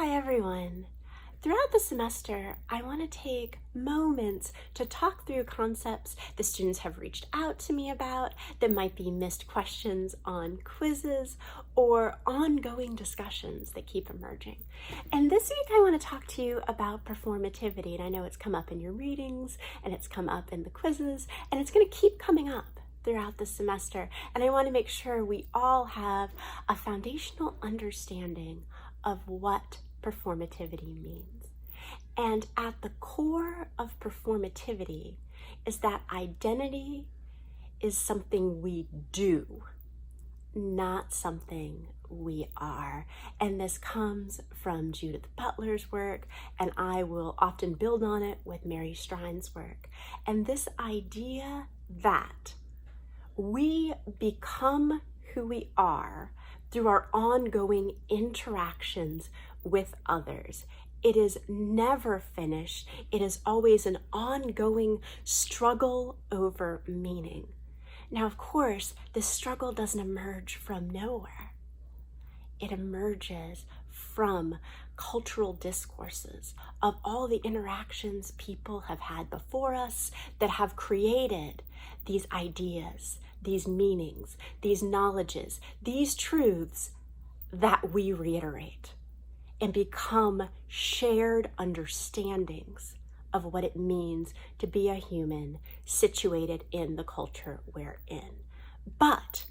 Hi everyone. Throughout the semester, I want to take moments to talk through concepts the students have reached out to me about that might be missed questions on quizzes or ongoing discussions that keep emerging. And this week I want to talk to you about performativity, and I know it's come up in your readings and it's come up in the quizzes and it's going to keep coming up throughout the semester, and I want to make sure we all have a foundational understanding of what performativity means. And at the core of performativity is that identity is something we do, not something we are. And this comes from Judith Butler's work, and I will often build on it with Mary Strine's work. And this idea that we become who we are through our ongoing interactions with others. It is never finished. It is always an ongoing struggle over meaning. Now, of course, this struggle doesn't emerge from nowhere. It emerges from cultural discourses of all the interactions people have had before us that have created these ideas, these meanings, these knowledges, these truths that we reiterate and become shared understandings of what it means to be a human situated in the culture we're in. But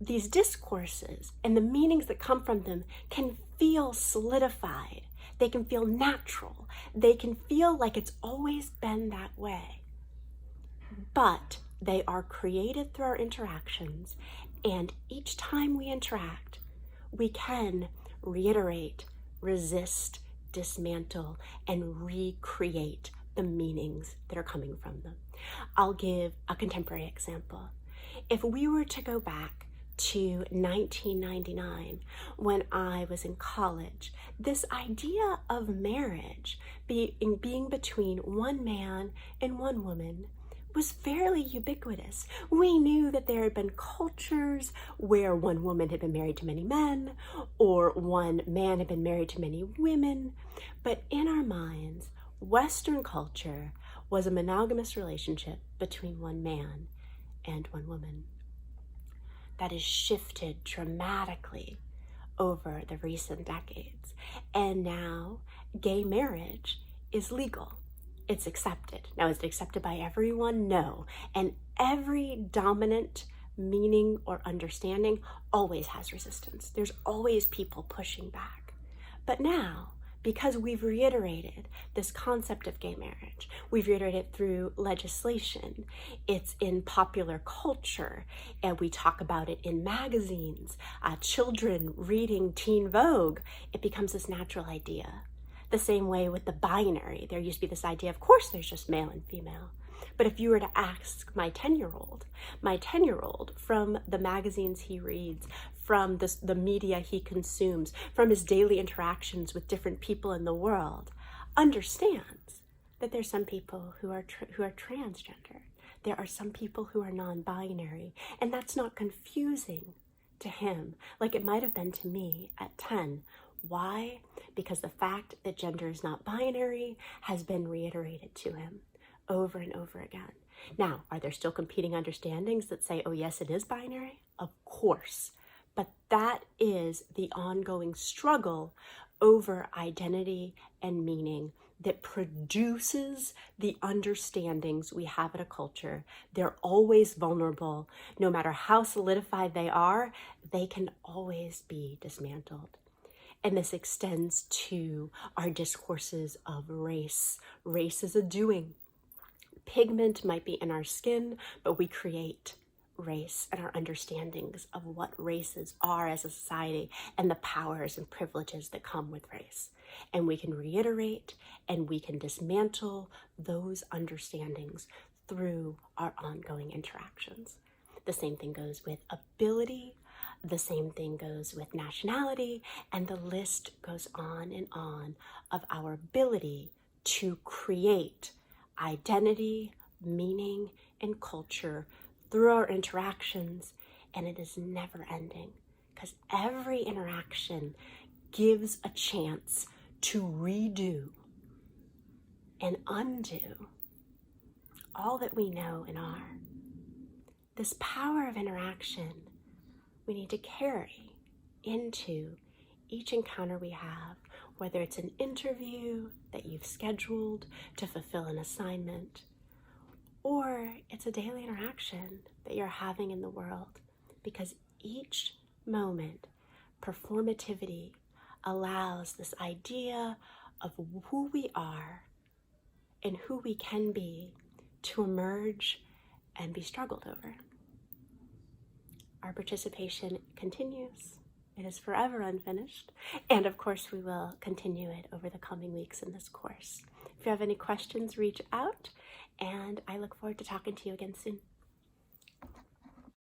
these discourses and the meanings that come from them can feel solidified. They can feel natural. They can feel like it's always been that way. But they are created through our interactions, and each time we interact, we can reiterate, resist, dismantle, and recreate the meanings that are coming from them. I'll give a contemporary example. If we were to go back to 1999, when I was in college, this idea of marriage being between one man and one woman was fairly ubiquitous. We knew that there had been cultures where one woman had been married to many men, or one man had been married to many women, but in our minds, Western culture was a monogamous relationship between one man and one woman. That has shifted dramatically over the recent decades, and now gay marriage is legal. It's accepted. Now, is it accepted by everyone? No. And every dominant meaning or understanding always has resistance. There's always people pushing back. But now, because we've reiterated this concept of gay marriage, we've reiterated it through legislation, it's in popular culture, and we talk about it in magazines, children reading Teen Vogue, it becomes this natural idea. The same way with the binary, there used to be this idea, of course there's just male and female. But if you were to ask my 10-year-old from the magazines he reads, from the media he consumes, from his daily interactions with different people in the world, understands that there's some people who are transgender. There are some people who are non-binary, and that's not confusing to him like it might have been to me at 10. Why? Because the fact that gender is not binary has been reiterated to him over and over again. Now, are there still competing understandings that say, oh yes, it is binary? Of course. But that is the ongoing struggle over identity and meaning that produces the understandings we have in a culture. They're always vulnerable. No matter how solidified they are, they can always be dismantled. And this extends to our discourses of race. Race is a doing. Pigment might be in our skin, but we create race and our understandings of what races are as a society and the powers and privileges that come with race. And we can reiterate and we can dismantle those understandings through our ongoing interactions. The same thing goes with ability. The same thing goes with nationality, and the list goes on and on of our ability to create identity, meaning, and culture through our interactions, and it is never ending because every interaction gives a chance to redo and undo all that we know and are. This power of interaction we need to carry into each encounter we have, whether it's an interview that you've scheduled to fulfill an assignment, or it's a daily interaction that you're having in the world, because each moment, performativity allows this idea of who we are and who we can be to emerge and be struggled over. Our participation continues. It is forever unfinished. And of course, we will continue it over the coming weeks in this course. If you have any questions, reach out, and I look forward to talking to you again soon.